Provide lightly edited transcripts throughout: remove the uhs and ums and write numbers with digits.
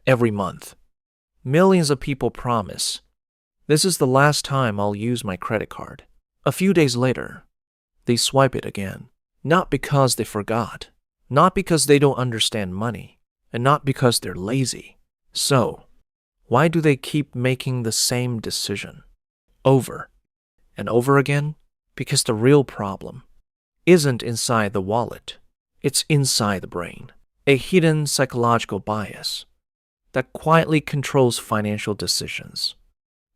every month. Millions of people promise, "This is the last time I'll use my credit card." A few days later, they swipe it again. Not because they forgot, not because they don't understand money, and not because they're lazy. So, why do they keep making the same decision over and over again? Because the real problem isn't inside the wallet. It's inside the brain. A hidden psychological bias that quietly controls financial decisions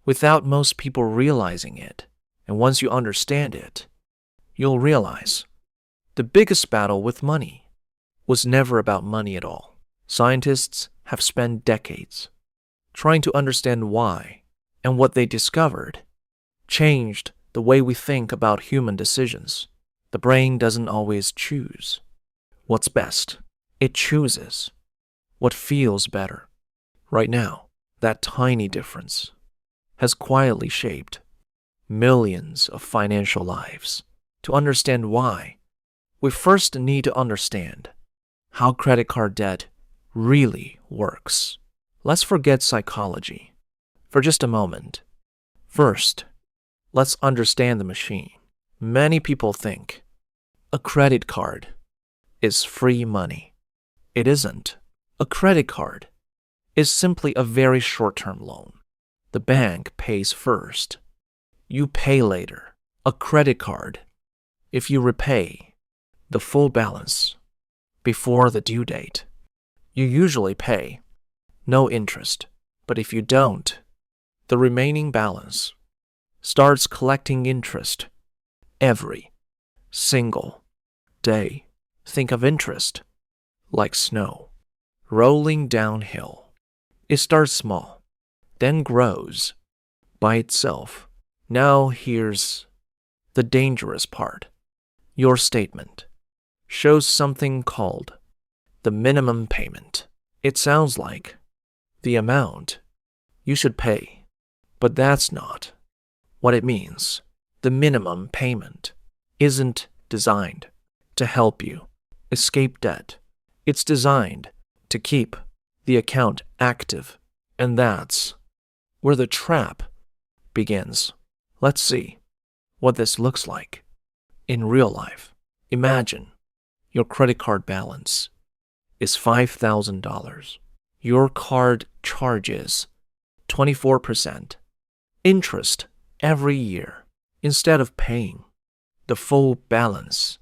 without most people realizing it. And once you understand it, you'll realize the biggest battle with money was never about money at all. Scientists have spent decades trying to understand why, and what they discovered changed the way we think about human decisions. The brain doesn't always choose what's best. It chooses what feels better. Right now, that tiny difference has quietly shaped millions of financial lives. To understand why, we first need to understand how credit card debt really works. Let's forget psychology for just a moment. First, let's understand the machine. Many people think a credit card is free money. It isn't. A credit card is simply a very short-term loan. The bank pays first. You pay later. A credit card, if you repay the full balance before the due date, you usually pay no interest. But if you don't, the remaining balance starts collecting interest every single day. Think of interest like snow rolling downhill. It starts small, then grows by itself. Now here's the dangerous part. Your statement shows something called the minimum payment. It sounds like the amount you should pay, but that's not what it means. The minimum payment isn't designed to help you escape debt. It's designed to keep the account active, and that's where the trap begins. Let's see what this looks like in real life. Imagine your credit card balance is $5,000. Your card charges 24% interest every year. Instead of paying the full balance,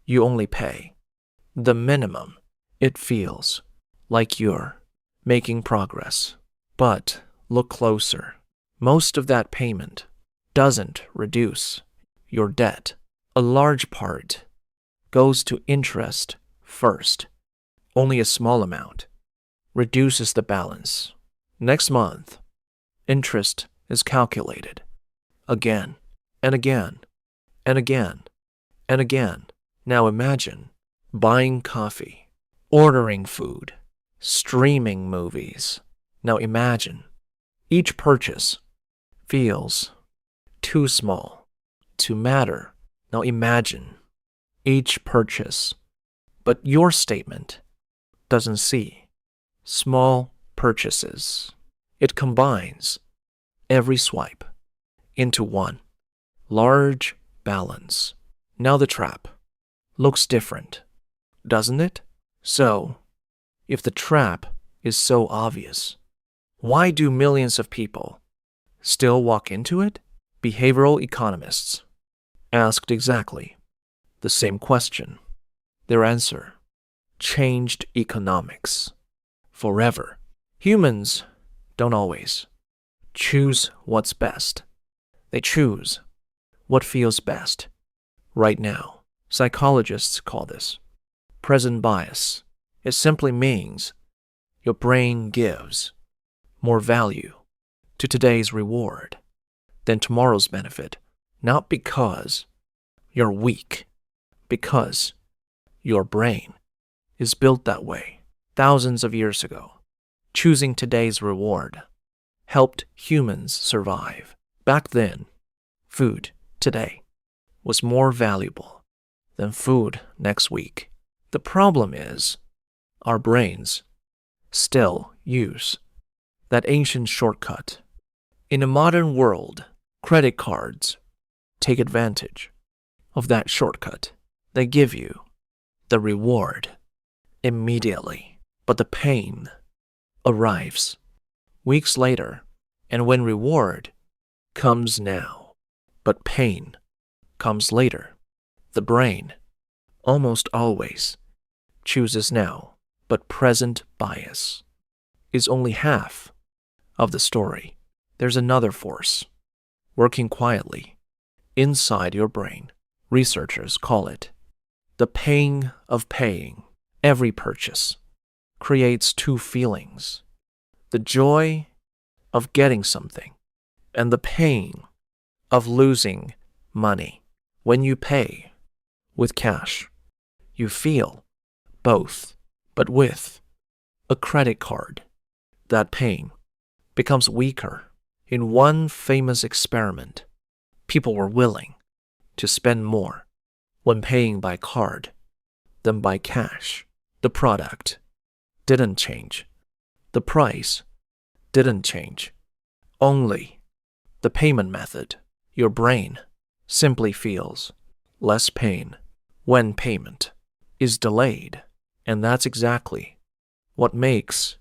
you only pay the minimum. It feels like you're making progress. But look closer. Most of that payment doesn't reduce your debt. A large part goes to interest first. Only a small amount reduces the balance. Next month, interest is calculated again and again and again and again. Now imagine buying coffee, ordering food, streaming movies. Now imagine each purchase feels too small to matter. Now imagine each purchase, but your statement doesn't see small purchases. It combines every swipe into one large balance. Now the trap looks different, doesn't it? So, if the trap is so obvious, why do millions of people still walk into it? Behavioral economists asked exactly the same question. Their answer changed economics forever. Humans don't always choose what's best. They choose what feels best right now. Psychologists call this present bias. It simply means your brain gives more value to today's reward than tomorrow's benefit, not because you're weak, because your brain is built that way. Thousands of years ago, choosing today's reward helped humans survive. Back then, food today was more valuable than food next week. The problem is, our brains still use that ancient shortcut. In a modern world, credit cards take advantage of that shortcut. They give you the reward immediately, but the pain arrives weeks later, and when reward comes now, but pain comes later, the brain almost always chooses now, but present bias is only half of the story. There's another force working quietly inside your brain. Researchers call it the pain of paying. Every purchase creates two feelings: the joy of getting something and the pain of losing money. When you pay with cash, you feel both, but with a credit card, that pain becomes weaker. In one famous experiment, people were willing to spend more when paying by card than by cash. The product didn't change. The price didn't change. Only the payment method. Your brain simply feels less pain when payment is delayed. And that's exactly what makes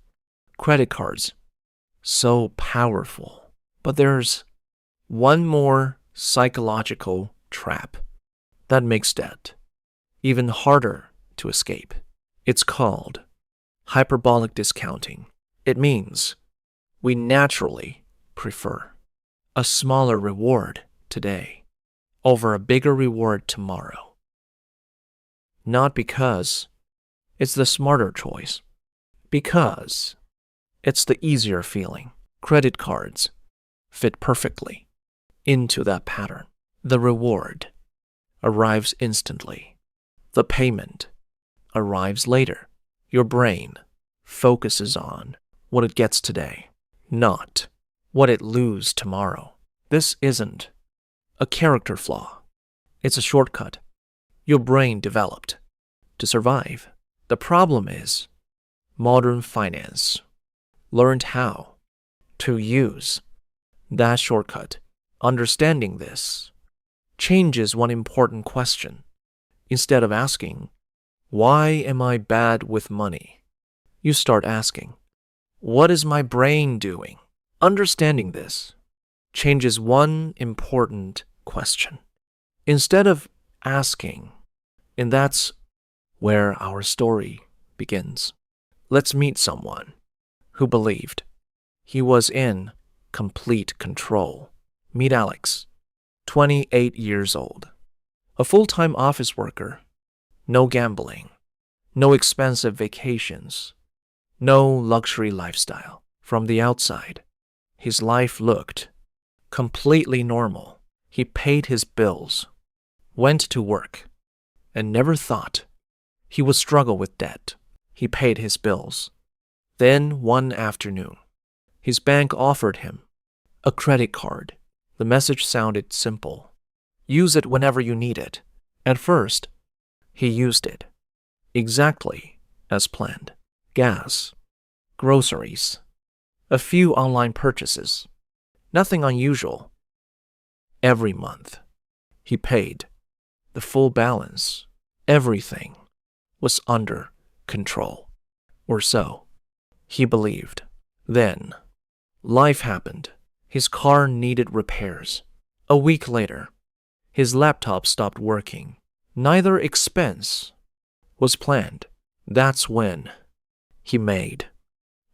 credit cards so powerful. But there's one more psychological trap that makes debt even harder to escape. It's called hyperbolic discounting. It means we naturally prefer a smaller reward today over a bigger reward tomorrow. Not because it's the smarter choice, because it's the easier feeling. Credit cards fit perfectly into that pattern. The reward arrives instantly. The payment arrives later. Your brain focuses on what it gets today, not what it loses tomorrow. This isn't a character flaw. It's a shortcut your brain developed to survive. The problem is modern finance learned how to use that shortcut. Understanding this changes one important question. Instead of asking, "Why am I bad with money?" you start asking, "What is my brain doing?" Understanding this changes one important question. Instead of asking, and that's where our story begins. Let's meet someone who believed he was in complete control. Meet Alex, 28 years old, a full-time office worker. No gambling, no expensive vacations, no luxury lifestyle. From the outside, his life looked completely normal. He paid his bills, went to work, and never thought he would struggle with debt. He paid his bills. Then, one afternoon, his bank offered him a credit card. The message sounded simple: use it whenever you need it. At first, he used it exactly as planned. Gas, groceries, a few online purchases. Nothing unusual. Every month, he paid the full balance. Everything was under control. Or so he believed. Then, life happened. His car needed repairs. A week later, his laptop stopped working. Neither expense was planned. That's when he made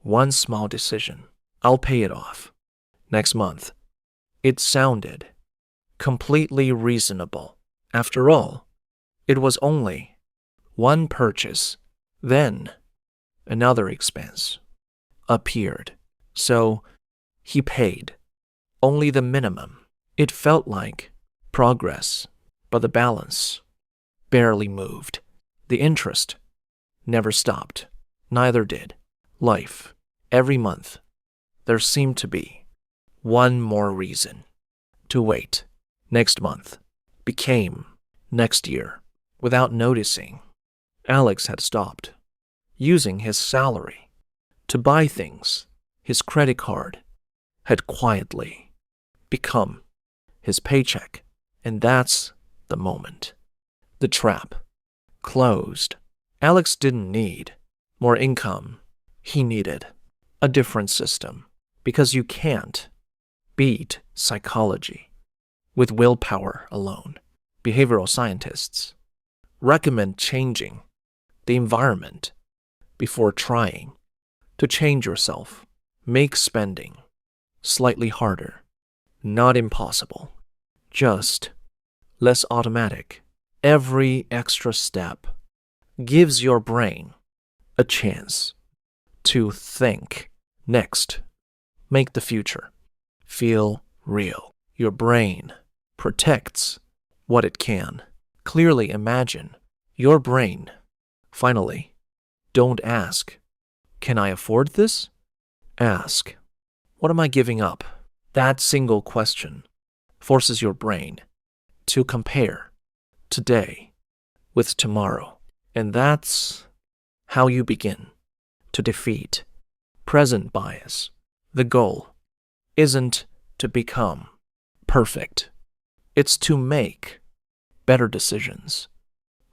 one small decision. I'll pay it off next month. It sounded completely reasonable. After all, it was only one purchase. Then another expense appeared. So he paid only the minimum. It felt like progress, but the balance barely moved. The interest never stopped. Neither did life. Every month, there seemed to be one more reason to wait. Next month became next year. Without noticing, Alex had stopped using his salary to buy things his credit card had quietly become his paycheck. And that's the moment. The trap closed. Alex didn't need more income. He needed a different system. Because you can't beat psychology with willpower alone. Behavioral scientists recommend changing the environment before trying to change yourself. Make spending slightly harder, not impossible, just less automatic. Every extra step gives your brain a chance to think. Next, make the future feel real. Your brain protects what it can. Clearly imagine your brain. Finally, don't ask, can I afford this? Ask, what am I giving up? That single question forces your brain to compare today with tomorrow. And that's how you begin to defeat present bias. The goal isn't to become perfect. It's to make better decisions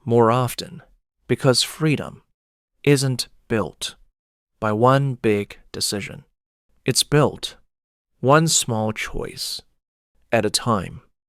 more often, because freedom isn't built by one big decision. It's built one small choice at a time.